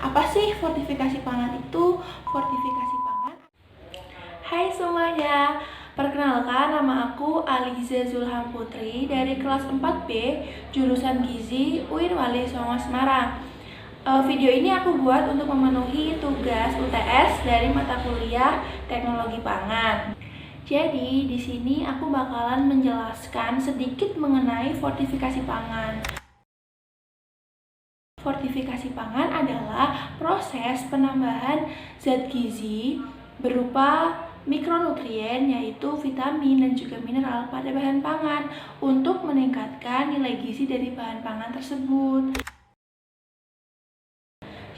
Apa sih fortifikasi pangan itu? Fortifikasi pangan. Hai semuanya, perkenalkan nama aku Aliza Zulham Putri dari kelas 4B jurusan Gizi UIN Wali Songo Semarang. Video ini aku buat untuk memenuhi tugas UTS dari mata kuliah Teknologi Pangan. Jadi di sini aku bakalan menjelaskan sedikit mengenai fortifikasi pangan. Fortifikasi pangan adalah proses penambahan zat gizi berupa mikronutrien yaitu vitamin dan juga mineral pada bahan pangan untuk meningkatkan nilai gizi dari bahan pangan tersebut.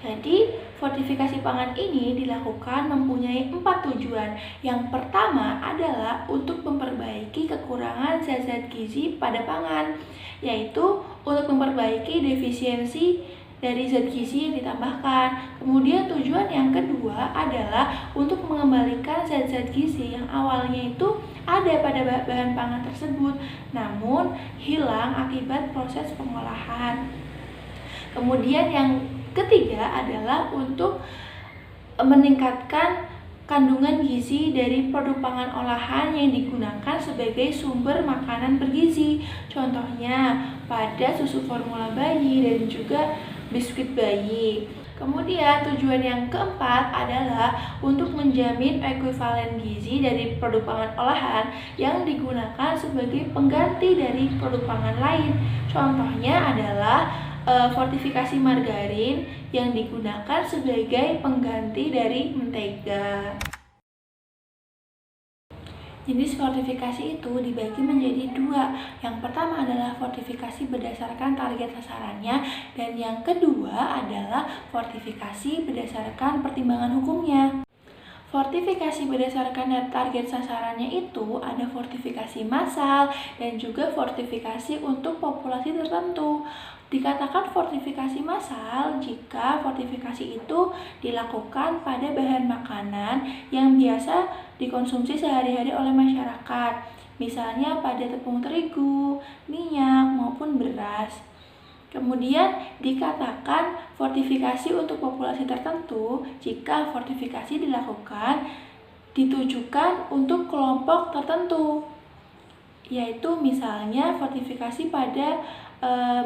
Jadi, fortifikasi pangan ini dilakukan mempunyai 4 tujuan. Yang pertama adalah untuk memperbaiki kekurangan zat-zat gizi pada pangan, yaitu untuk memperbaiki defisiensi dari zat gizi yang ditambahkan. Kemudian tujuan yang kedua adalah untuk mengembalikan zat-zat gizi yang awalnya itu ada pada bahan pangan tersebut, namun hilang akibat proses pengolahan. Kemudian yang ketiga adalah untuk meningkatkan kandungan gizi dari produk pangan olahan yang digunakan sebagai sumber makanan bergizi. Contohnya pada susu formula bayi dan juga biskuit bayi. Kemudian tujuan yang keempat adalah untuk menjamin ekuivalen gizi dari produk pangan olahan yang digunakan sebagai pengganti dari produk pangan lain. Contohnya adalah fortifikasi margarin yang digunakan sebagai pengganti dari mentega. Jenis fortifikasi itu dibagi menjadi dua. Yang pertama adalah fortifikasi berdasarkan target sasarannya, dan yang kedua adalah fortifikasi berdasarkan pertimbangan hukumnya. Fortifikasi berdasarkan target sasarannya itu ada fortifikasi massal dan juga fortifikasi untuk populasi tertentu. Dikatakan fortifikasi massal jika fortifikasi itu dilakukan pada bahan makanan yang biasa dikonsumsi sehari-hari oleh masyarakat, misalnya pada tepung terigu, minyak, maupun beras. Kemudian dikatakan fortifikasi untuk populasi tertentu jika fortifikasi dilakukan ditujukan untuk kelompok tertentu, yaitu misalnya fortifikasi pada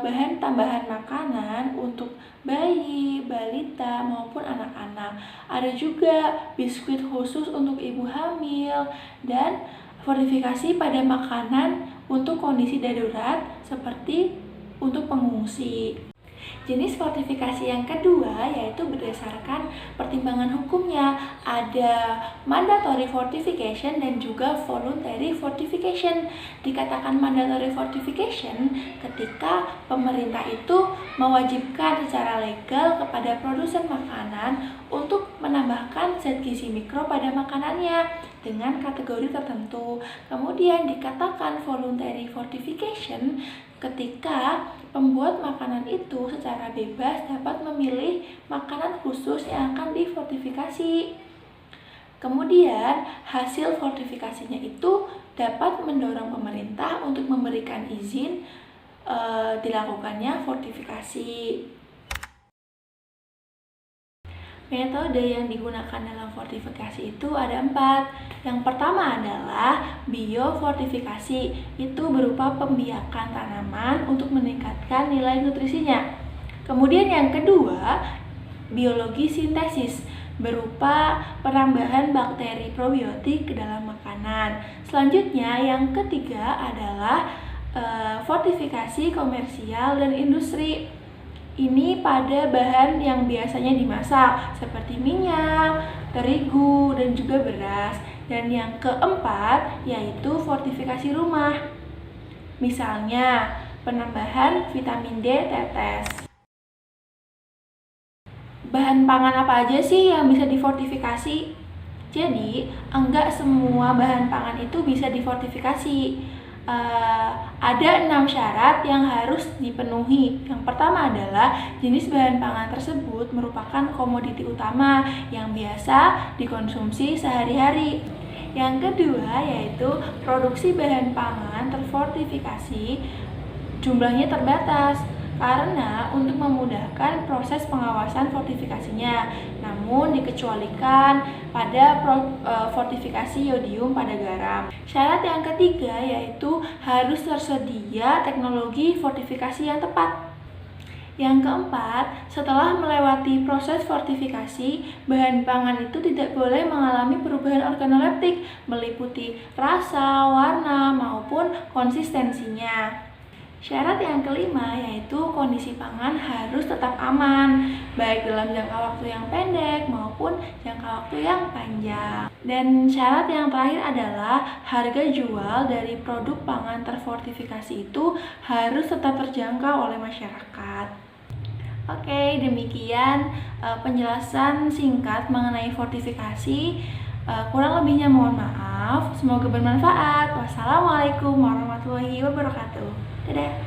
bahan tambahan makanan untuk bayi, balita, maupun anak-anak. Ada juga biskuit khusus untuk ibu hamil dan fortifikasi pada makanan untuk kondisi darurat seperti untuk pengungsi. Jenis fortifikasi yang kedua yaitu berdasarkan pertimbangan hukumnya. Ada mandatory fortification dan juga voluntary fortification. Dikatakan mandatory fortification ketika pemerintah itu mewajibkan secara legal kepada produsen makanan untuk menambahkan zat gizi mikro pada makanannya dengan kategori tertentu. Kemudian dikatakan voluntary fortification ketika pembuat makanan itu secara bebas dapat memilih makanan khusus yang akan difortifikasi. Kemudian hasil fortifikasinya itu dapat mendorong pemerintah untuk memberikan izin dilakukannya fortifikasi. Metode yang digunakan dalam fortifikasi itu ada 4. Yang pertama adalah biofortifikasi, itu berupa pembiakan tanaman untuk meningkatkan nilai nutrisinya. Kemudian yang kedua, biologi sintesis, berupa penambahan bakteri probiotik ke dalam makanan. Selanjutnya yang ketiga adalah fortifikasi komersial dan industri. Ini pada bahan yang biasanya dimasak seperti minyak, terigu, dan juga beras. Dan yang keempat yaitu fortifikasi rumah. Misalnya penambahan vitamin D tetes. Bahan pangan apa aja sih yang bisa difortifikasi? Jadi, enggak semua bahan pangan itu bisa difortifikasi. Ada 6 syarat yang harus dipenuhi. Yang pertama adalah jenis bahan pangan tersebut merupakan komoditi utama yang biasa dikonsumsi sehari-hari. Yang kedua yaitu produksi bahan pangan terfortifikasi jumlahnya terbatas. karena untuk memudahkan proses pengawasan fortifikasinya, namun dikecualikan pada fortifikasi yodium pada garam. Syarat yang ketiga yaitu harus tersedia teknologi fortifikasi yang tepat. Yang keempat, setelah melewati proses fortifikasi, bahan pangan itu tidak boleh mengalami perubahan organoleptik, meliputi rasa, warna, maupun konsistensinya. Syarat yang kelima yaitu kondisi pangan harus tetap aman, baik dalam jangka waktu yang pendek maupun jangka waktu yang panjang. Dan syarat yang terakhir adalah harga jual dari produk pangan terfortifikasi itu harus tetap terjangkau oleh masyarakat. Oke, demikian penjelasan singkat mengenai fortifikasi. Kurang lebihnya mohon maaf. Semoga bermanfaat. Wassalamualaikum warahmatullahi wabarakatuh. Dadah.